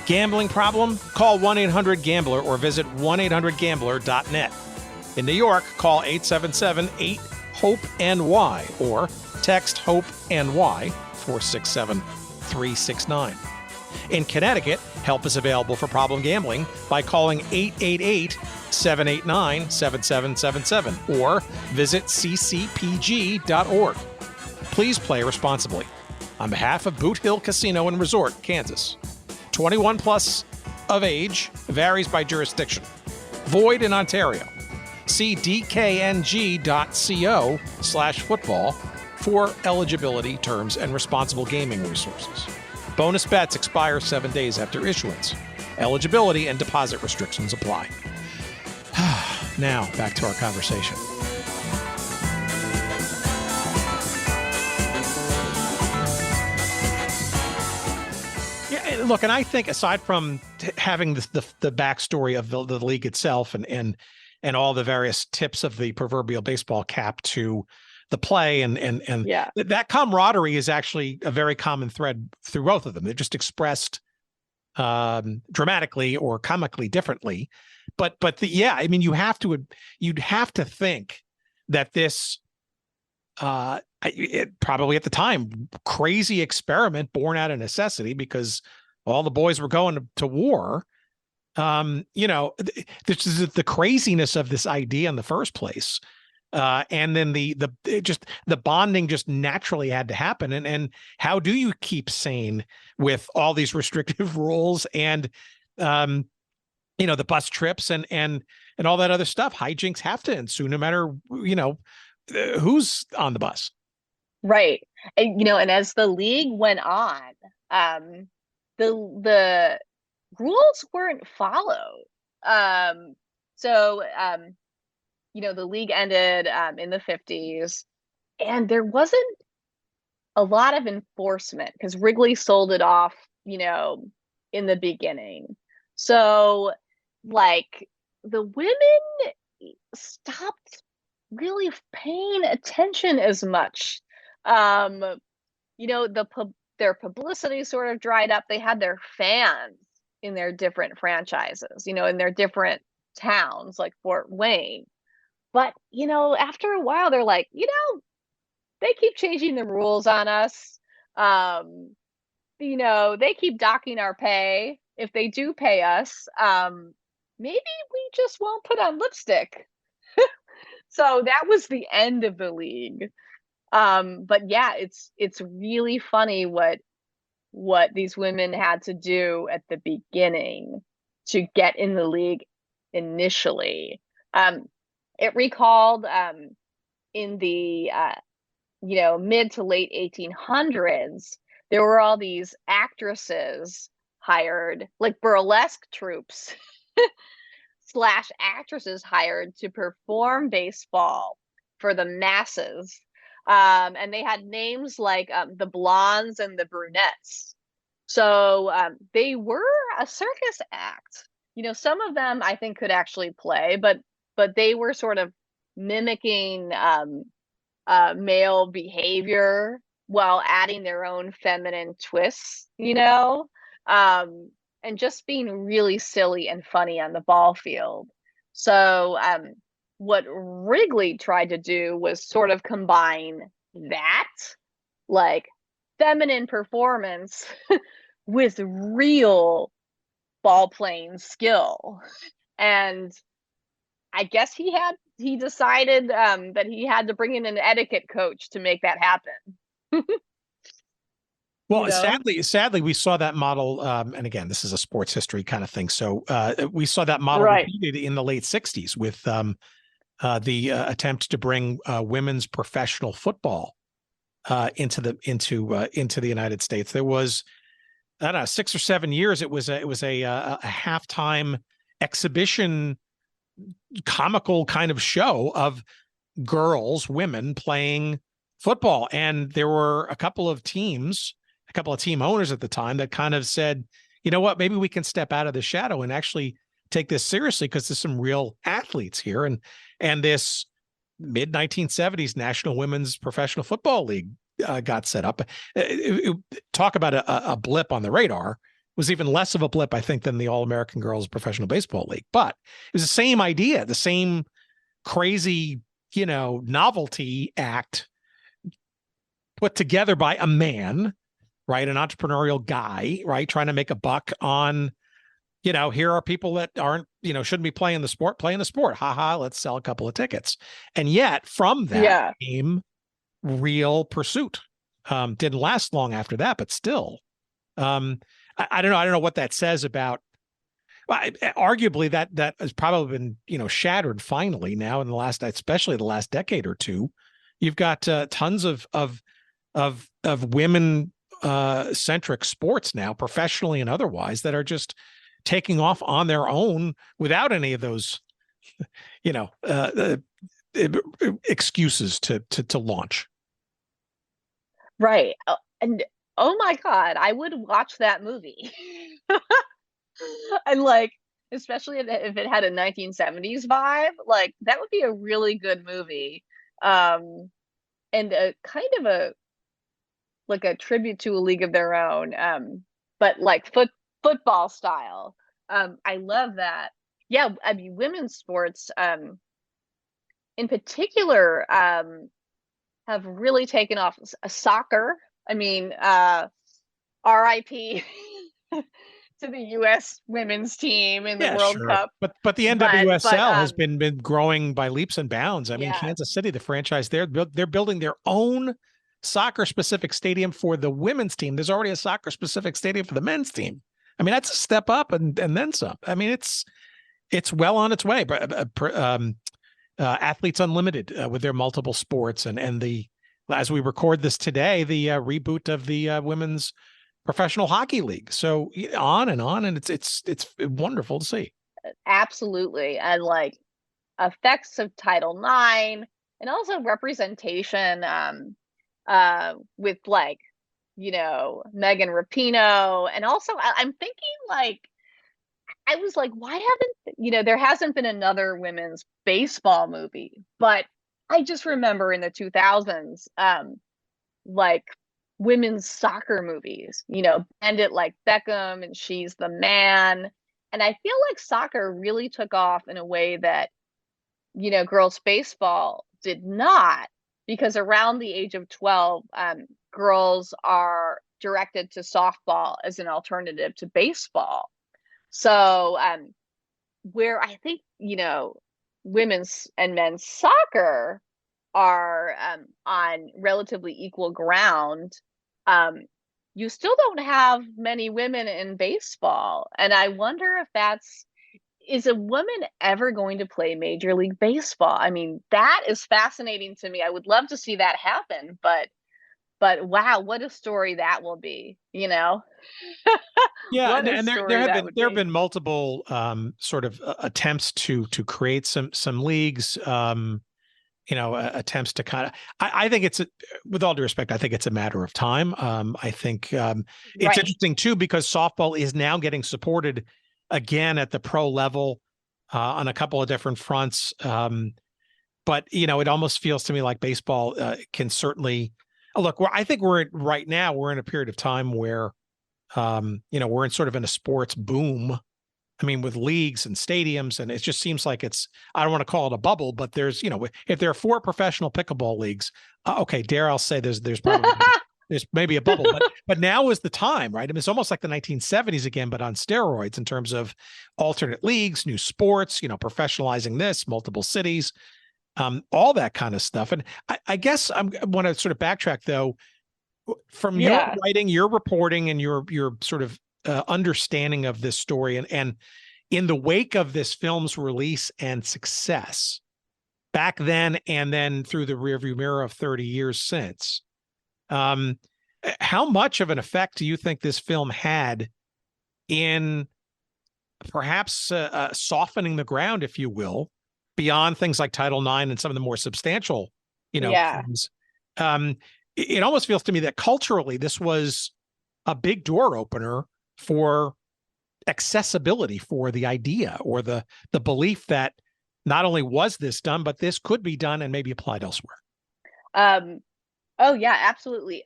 Gambling problem? Call 1-800-GAMBLER or visit 1-800-GAMBLER.net. In New York, call 877-8-HOPE-NY or text HOPE-NY 467-369. In Connecticut, help is available for problem gambling by calling 888-789-7777 or visit ccpg.org. Please play responsibly. On behalf of Boot Hill Casino and Resort, Kansas. 21 plus of age, varies by jurisdiction. Void in Ontario. See dkng.co/football for eligibility, terms, and responsible gaming resources. Bonus bets expire 7 days after issuance. Eligibility and deposit restrictions apply. Now, back to our conversation. Yeah, look, and I think aside from having the backstory of the league itself and all the various tips of the proverbial baseball cap to the play and Yeah. that camaraderie is actually a very common thread through both of them. They're just expressed dramatically or comically differently, but I mean, you'd have to think that this probably at the time crazy experiment born out of necessity because all the boys were going to war. This is the craziness of this idea in the first place. And then the bonding just naturally had to happen. And how do you keep sane with all these restrictive rules and, the bus trips and all that other stuff? Hijinks have to ensue no matter, who's on the bus. Right. And, and as the league went on, the rules weren't followed. The league ended in the 50s, and there wasn't a lot of enforcement because Wrigley sold it off, in the beginning. So, like, the women stopped really paying attention as much. Their publicity sort of dried up. They had their fans in their different franchises, in their different towns, like Fort Wayne. But, after a while, they're like, they keep changing the rules on us. They keep docking our pay if they do pay us. maybe we just won't put on lipstick. So that was the end of the league. But yeah, it's really funny what these women had to do at the beginning to get in the league initially. It recalled in the mid to late 1800s, there were all these actresses hired, like burlesque troops slash actresses hired to perform baseball for the masses. And they had names like the blondes and the brunettes. So they were a circus act. Some of them I think could actually play, but they were sort of mimicking male behavior while adding their own feminine twists, and just being really silly and funny on the ball field. So what Wrigley tried to do was sort of combine that, like feminine performance, with real ball playing skill. And I guess he decided that he had to bring in an etiquette coach to make that happen. Well, sadly, we saw that model, and again, this is a sports history kind of thing. So we saw that model repeated in the late '60s with the attempt to bring women's professional football into the United States. There was, I don't know, 6 or 7 years. It was a halftime exhibition, comical kind of show of girls, women playing football, and there were a couple of team owners at the time that kind of said, you know what, maybe we can step out of the shadow and actually take this seriously, because there's some real athletes here. And this mid 1970s National Women's Professional Football League got set up. Talk about a blip on the radar. It was even less of a blip, I think, than the All-American Girls Professional Baseball League. But it was the same idea, the same crazy, novelty act put together by a man, right? An entrepreneurial guy, right? Trying to make a buck on, here are people that aren't, shouldn't be playing the sport. Haha, let's sell a couple of tickets. And yet from that came real pursuit. Didn't last long after that, but still, I don't know. I don't know what that says about, arguably that has probably been, shattered finally now in the last, especially the last decade or two. You've got tons of women centric sports now, professionally and otherwise, that are just taking off on their own without any of those, excuses to launch. Right. And oh my God, I would watch that movie. And especially if it had a 1970s vibe, that would be a really good movie. And a kind of a tribute to A League of Their Own, but football style. I love that. Yeah, I mean, women's sports, in particular, have really taken off. Soccer. I mean, RIP to the U.S. women's team in the World Cup. But the NWSL has been growing by leaps and bounds. I mean, Kansas City, the franchise, they're building their own soccer-specific stadium for the women's team. There's already a soccer-specific stadium for the men's team. I mean, that's a step up and then some. I mean, it's well on its way. Athletes Unlimited with their multiple sports and as we record this today, the reboot of the women's professional hockey league. So on, and it's wonderful to see. Absolutely. And effects of Title IX, and also representation with Megan Rapinoe. And also I'm thinking I was why haven't, there hasn't been another women's baseball movie, but I just remember in the 2000s, women's soccer movies, Bend It Like Beckham and She's the Man. And I feel like soccer really took off in a way that, girls baseball did not, because around the age of 12, girls are directed to softball as an alternative to baseball. So where I think, women's and men's soccer are on relatively equal ground, you still don't have many women in baseball. And I wonder if is a woman ever going to play Major League Baseball? I mean, that is fascinating to me. I would love to see that happen, but wow, what a story that will be, Yeah, What a and story that would there have be. been multiple sort of attempts to create some leagues, attempts to kind of. I think with all due respect, I think it's a matter of time. I think it's Right. interesting too because softball is now getting supported again at the pro level on a couple of different fronts. But it almost feels to me like baseball can certainly look. I think right now we're in a period of time where. We're in sort of in a sports boom. I mean, with leagues and stadiums, and it just seems like I don't want to call it a bubble, but there's, if there are 4 professional pickleball leagues, okay, dare I'll say there's probably, there's maybe a bubble, but now is the time, right? I mean, it's almost like the 1970s again, but on steroids in terms of alternate leagues, new sports, professionalizing this, multiple cities, all that kind of stuff. And I guess I want to sort of backtrack though, from your Yeah. writing, your reporting, and your sort of understanding of this story, and in the wake of this film's release and success back then, and then through the rearview mirror of 30 years since, how much of an effect do you think this film had in perhaps softening the ground, if you will, beyond things like Title IX and some of the more substantial, Yeah. things? It almost feels to me that culturally this was a big door opener for accessibility for the idea or the belief that not only was this done, but this could be done and maybe applied elsewhere. Oh yeah, absolutely.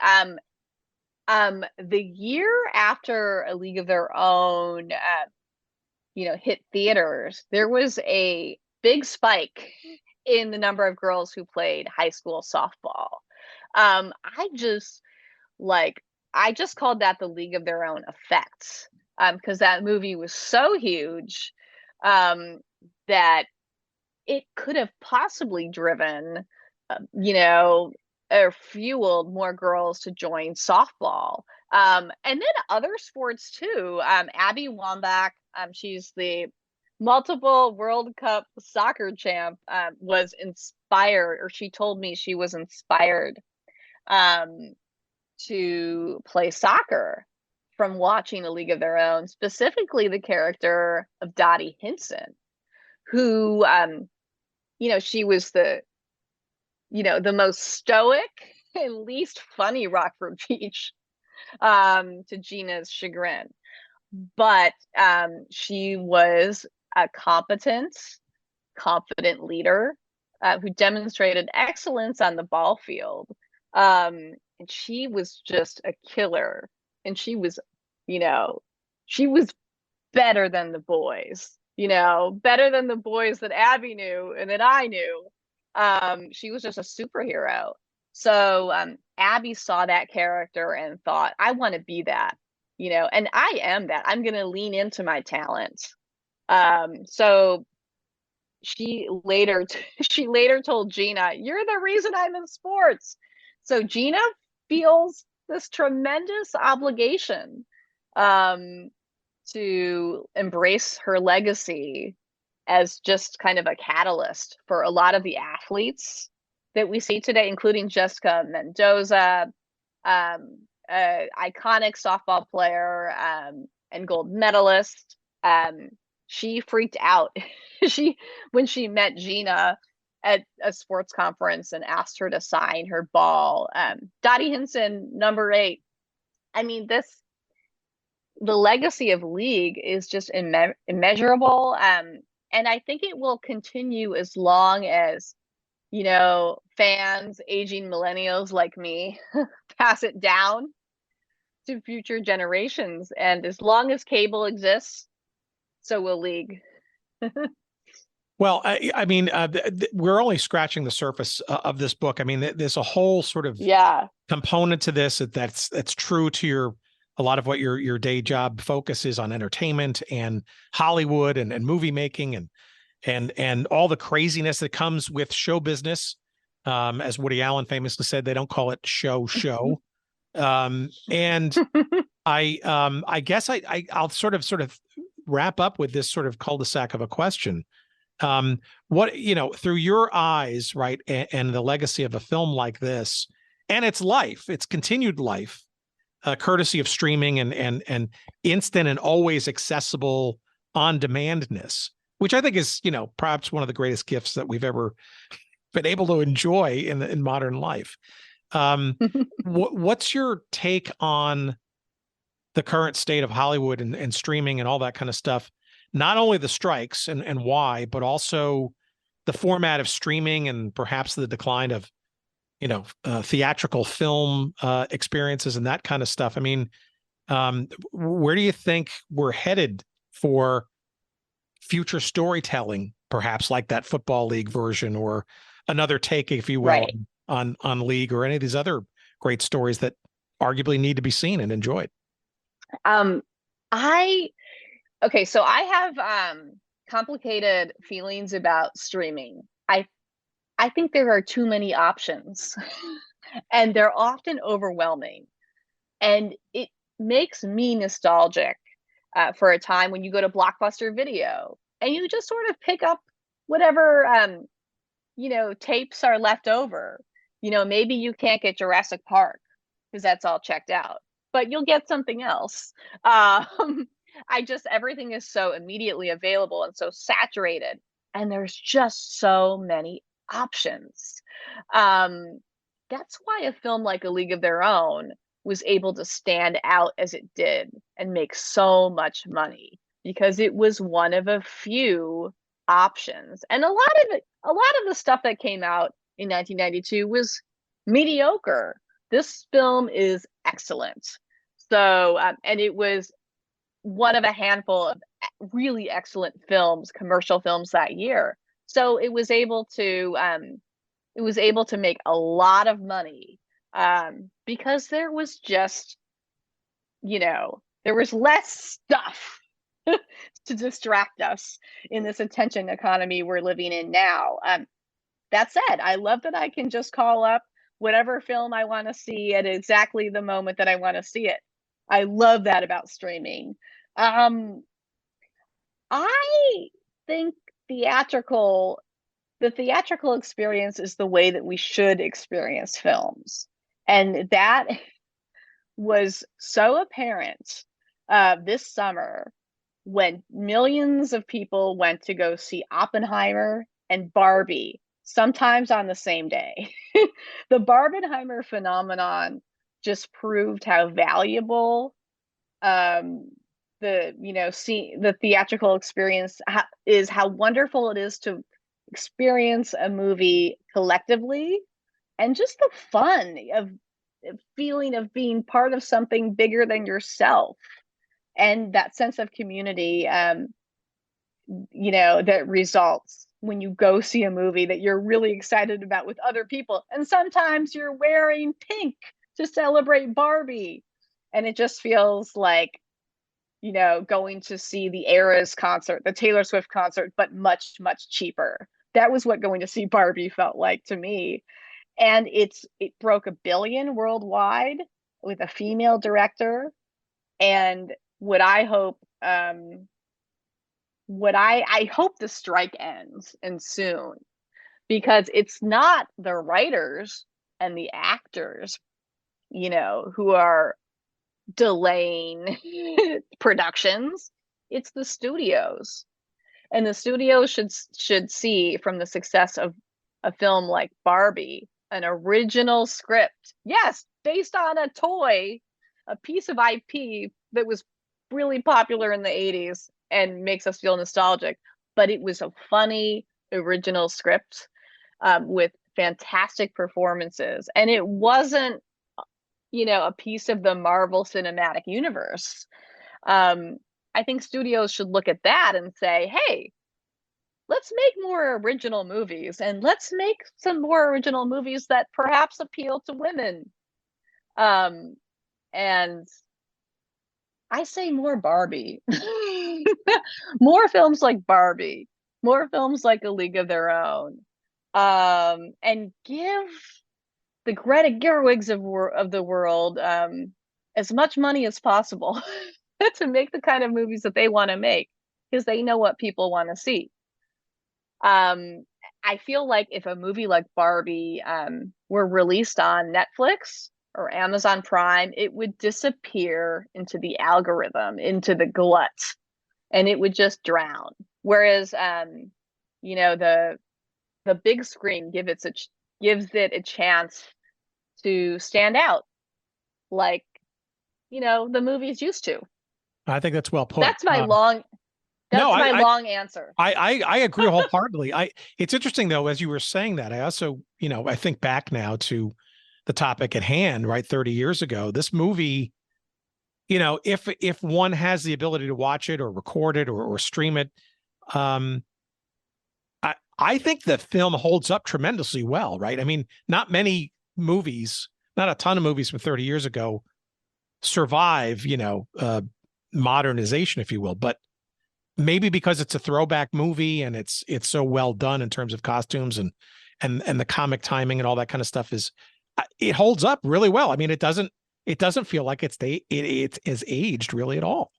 The year after A League of Their Own, hit theaters, there was a big spike in the number of girls who played high school softball. I just called that the League of Their Own effect, because that movie was so huge that it could have possibly driven, or fueled more girls to join softball. And then other sports too. Abby Wambach, she's the multiple World Cup soccer champ, was inspired, or she told me she was inspired to play soccer from watching A League of Their Own, specifically the character of Dottie Hinson, who, she was the most stoic and least funny Rockford Peach, to Gina's chagrin. But she was a competent, confident leader who demonstrated excellence on the ball field. And she was just a killer. And she was better than the boys, better than the boys that Abby knew and that I knew. She was just a superhero. So Abby saw that character and thought, I want to be that, and I am that. I'm going to lean into my talent. So she later told Gina, "You're the reason I'm in sports." So Gina feels this tremendous obligation to embrace her legacy as just kind of a catalyst for a lot of the athletes that we see today, including Jessica Mendoza, iconic softball player and gold medalist. She freaked out when she met Gina at a sports conference and asked her to sign her ball. Dottie Hinson, number 8. I mean, the legacy of League is just immeasurable. And I think it will continue as long as, fans, aging millennials like me, pass it down to future generations. And as long as cable exists, so will League. Well, I mean, we're only scratching the surface of this book. I mean, there's a whole sort of Yeah. component to this that's true to a lot of what your day job focuses on entertainment and Hollywood and movie making and all the craziness that comes with show business. As Woody Allen famously said, they don't call it show. And I guess I'll sort of wrap up with this sort of cul-de-sac of a question. What, through your eyes, right, and the legacy of a film like this and its continued life, courtesy of streaming and instant and always accessible on-demandness, which I think is, perhaps one of the greatest gifts that we've ever been able to enjoy in modern life. What's your take on the current state of Hollywood and streaming and all that kind of stuff? Not only the strikes and why, but also the format of streaming and perhaps the decline of, theatrical film experiences and that kind of stuff. I mean, where do you think we're headed for future storytelling, perhaps like that Football League version or another take, if you will, Right. on League or any of these other great stories that arguably need to be seen and enjoyed? Okay, so I have complicated feelings about streaming. I think there are too many options and they're often overwhelming. And it makes me nostalgic for a time when you go to Blockbuster Video and you just sort of pick up whatever tapes are left over. Maybe you can't get Jurassic Park because that's all checked out, but you'll get something else. Everything is so immediately available and so saturated, and there's just so many options. That's why a film like A League of Their Own was able to stand out as it did and make so much money, because it was one of a few options. And a lot of the stuff that came out in 1992 was mediocre. This film is excellent. So, and it was one of a handful of really excellent commercial films that year. So it was able to make a lot of money because there was just, there was less stuff to distract us in this attention economy we're living in now. That said, I love that I can just call up whatever film I want to see at exactly the moment that I want to see it. I love that about streaming. I think the theatrical experience is the way that we should experience films. And that was so apparent this summer when millions of people went to go see Oppenheimer and Barbie, sometimes on the same day. The Barbenheimer phenomenon just proved how valuable the theatrical experience is, how wonderful it is to experience a movie collectively, and just the fun of feeling of being part of something bigger than yourself, and that sense of community that results when you go see a movie that you're really excited about with other people. And sometimes you're wearing pink to celebrate Barbie, and it just feels like going to see the Eras concert, the Taylor Swift concert, but much, much cheaper. That was what going to see Barbie felt like to me. And it broke $1 billion worldwide with a female director. And I hope the strike ends, and soon, because it's not the writers and the actors, who are delaying productions. It's the studios, and the studios should see from the success of a film like Barbie, an original script, yes, based on a toy, a piece of IP that was really popular in the 80s and makes us feel nostalgic, but it was a funny original script with fantastic performances, and it wasn't a piece of the Marvel Cinematic Universe. I think studios should look at that and say, hey, let's make more original movies, and let's make some more original movies that perhaps appeal to women. And I say more Barbie. More films like Barbie. More films like A League of Their Own. And give the Greta Gerwigs of the world as much money as possible to make the kind of movies that they want to make, because they know what people want to see. I feel like if a movie like Barbie were released on Netflix or Amazon Prime, it would disappear into the algorithm, into the glut, and it would just drown. Whereas, you know, the big screen gives it a chance to stand out, like, you know, the movies used to. I think that's well put. That's my long. That's my long answer. I agree wholeheartedly. It's interesting though, as you were saying that, I also, you know, I think back now to the topic at hand, right? 30 years ago, this movie, you know, if one has the ability to watch it or record it or stream it, I think the film holds up tremendously well, right? I mean, not many movies, not a ton of movies from 30 years ago survive, you know, modernization, if you will, but maybe because it's a throwback movie and it's so well done in terms of costumes and the comic timing and all that kind of stuff, it holds up really well. I mean, it doesn't feel like it's aged really at all.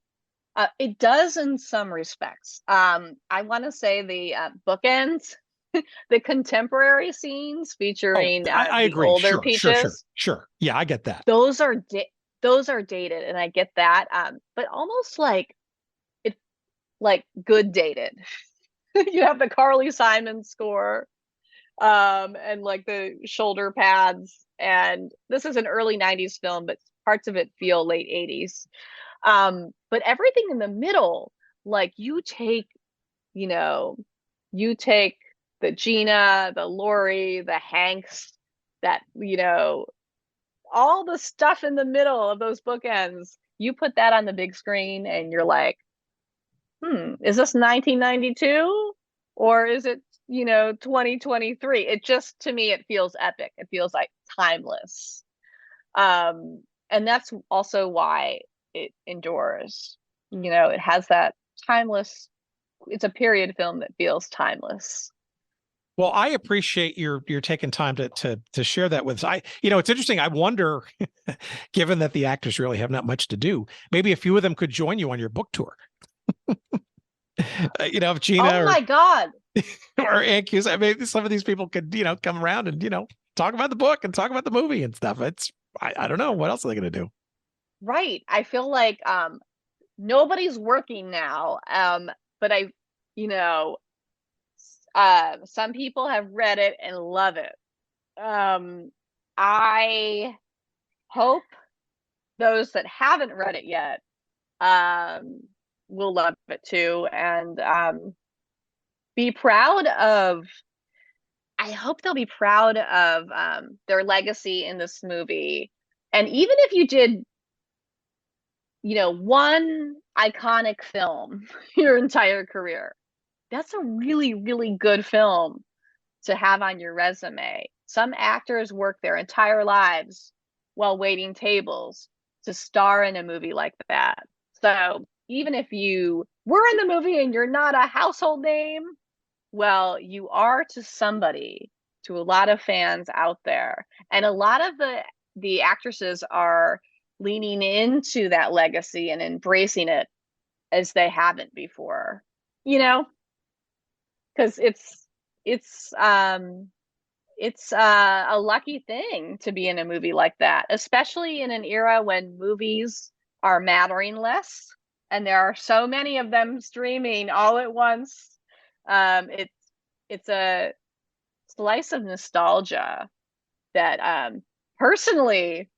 It does in some respects. I want to say the bookends, the contemporary scenes featuring I agree. older Peaches. Sure. Yeah, I get that. Those are dated, and I get that. But almost like good dated. You have the Carly Simon score, and like the shoulder pads. And this is an early 90s film, but parts of it feel late 80s. But everything in the middle, like you take the Gina, the Lori, the Hanks, that, you know, all the stuff in the middle of those bookends, you put that on the big screen and you're like, is this 1992 or is it, you know, 2023? It just, to me, it feels epic. It feels like timeless. And that's also why it endures. You know, it has that timeless, it's a period film that feels timeless. Well, I appreciate you're taking time to share that with us. You know, it's interesting. I wonder, given that the actors really have not much to do, maybe a few of them could join you on your book tour. You know, if Gina, my God, or Ancus, I mean, some of these people could, you know, come around and, you know, talk about the book and talk about the movie and stuff. I don't know, what else are they going to do? Right. I feel like nobody's working now, but some people have read it and love it. I hope those that haven't read it yet will love it too, and be proud of. I hope they'll be proud of their legacy in this movie. And even if you did, you know, one iconic film your entire career, that's a really, really good film to have on your resume. Some actors work their entire lives while waiting tables to star in a movie like that. So even if you were in the movie and you're not a household name, well, you are to somebody, to a lot of fans out there. And a lot of the actresses are leaning into that legacy and embracing it as they haven't before, you know, because it's a lucky thing to be in a movie like that, especially in an era when movies are mattering less and there are so many of them streaming all at once. It's a slice of nostalgia that personally,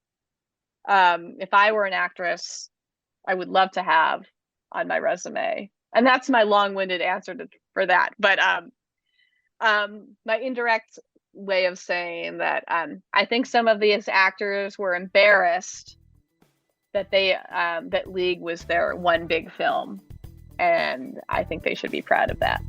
if I were an actress, I would love to have on my resume. And that's my long-winded answer for that. But my indirect way of saying that I think some of these actors were embarrassed that that League was their one big film, and I think they should be proud of that.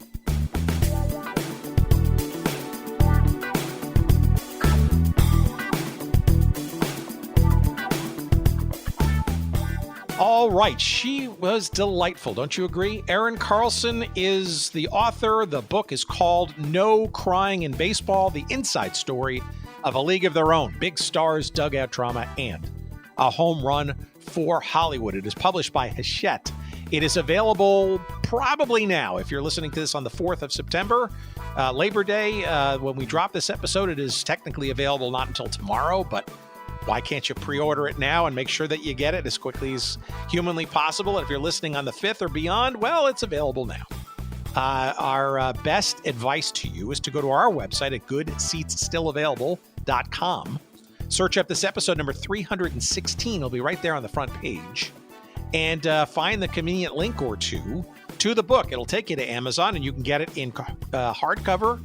All right, she was delightful, don't you agree? Erin Carlson is the author. The book is called No Crying in Baseball, the inside story of a league of their own, big stars, dugout drama, and a home run for Hollywood. It is published by Hachette. It is available probably now. If you're listening to this on the 4th of September, Labor Day, when we drop this episode, it is technically available not until tomorrow, but why can't you pre-order it now and make sure that you get it as quickly as humanly possible? And if you're listening on the 5th or beyond, well, it's available now. Our best advice to you is to go to our website at goodseatsstillavailable.com. Search up this episode number 316. It'll be right there on the front page. And find the convenient link or two to the book. It'll take you to Amazon, and you can get it in hardcover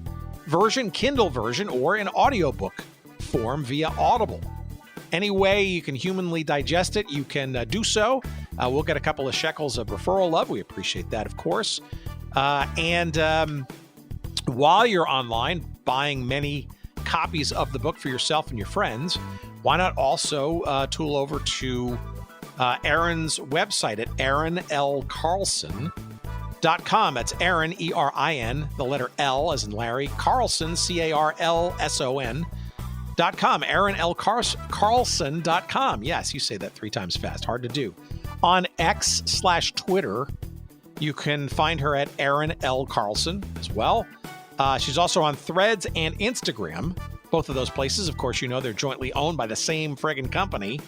version, Kindle version, or in audiobook form via Audible. Any way you can humanly digest it, you can do so. We'll get a couple of shekels of referral love. We appreciate that, of course. And while you're online buying many copies of the book for yourself and your friends, why not also tool over to Erin's website at erinlcarlson.com. That's Erin, E-R-I-N, the letter L as in Larry, Carlson, C-A-R-L-S-O-N. .com, ErinLCarlson.com. Yes, you say that 3 times fast. Hard to do. On X/Twitter, you can find her at Erin L. Carlson as well. She's also on Threads and Instagram. Both of those places, of course, you know they're jointly owned by the same friggin' company.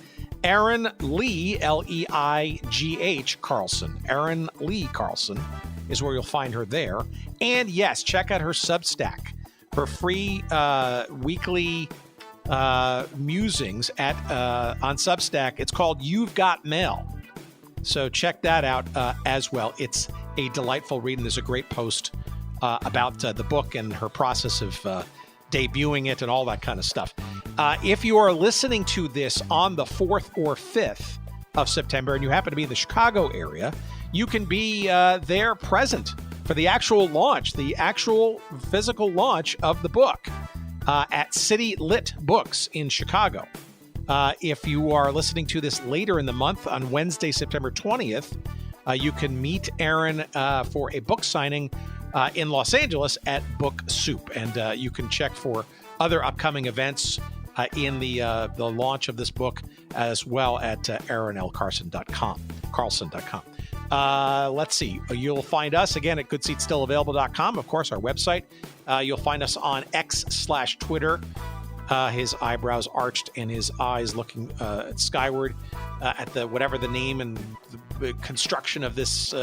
Erin Lee, L-E-I-G-H, Carlson. Erin Lee Carlson is where you'll find her there. And yes, check out her Substack. Her free weekly musings on Substack. It's called You've Got Mail. So check that out as well. It's a delightful read, and there's a great post about the book and her process of debuting it and all that kind of stuff. If you are listening to this on the 4th or 5th of September and you happen to be in the Chicago area, you can be there present for the actual launch, the actual physical launch of the book. At City Lit Books in Chicago. If you are listening to this later in the month, on Wednesday, September 20th, you can meet Erin for a book signing in Los Angeles at Book Soup. And you can check for other upcoming events in the launch of this book as well at erinlcarlson.com. Let's see. You'll find us again at goodseatsstillavailable.com. Of course, our website. You'll find us on X/Twitter. His eyebrows arched and his eyes looking skyward at the whatever the name and the construction of this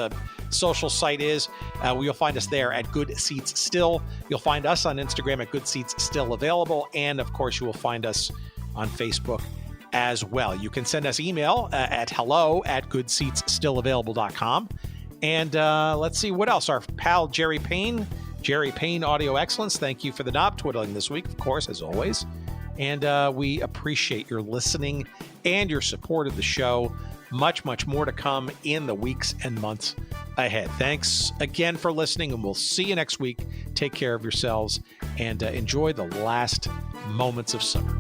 social site is. You'll find us there at Good Seats Still. You'll find us on Instagram at Good Seats Still Available, and of course, you will find us on Facebook as well. You can send us email at hello@goodseatsstillavailable.com. And let's see what else. Our pal Jerry Payne Audio Excellence. Thank you for the knob twiddling this week, of course, as always. And we appreciate your listening and your support of the show. Much, much more to come in the weeks and months ahead. Thanks again for listening, and we'll see you next week. Take care of yourselves and enjoy the last moments of summer.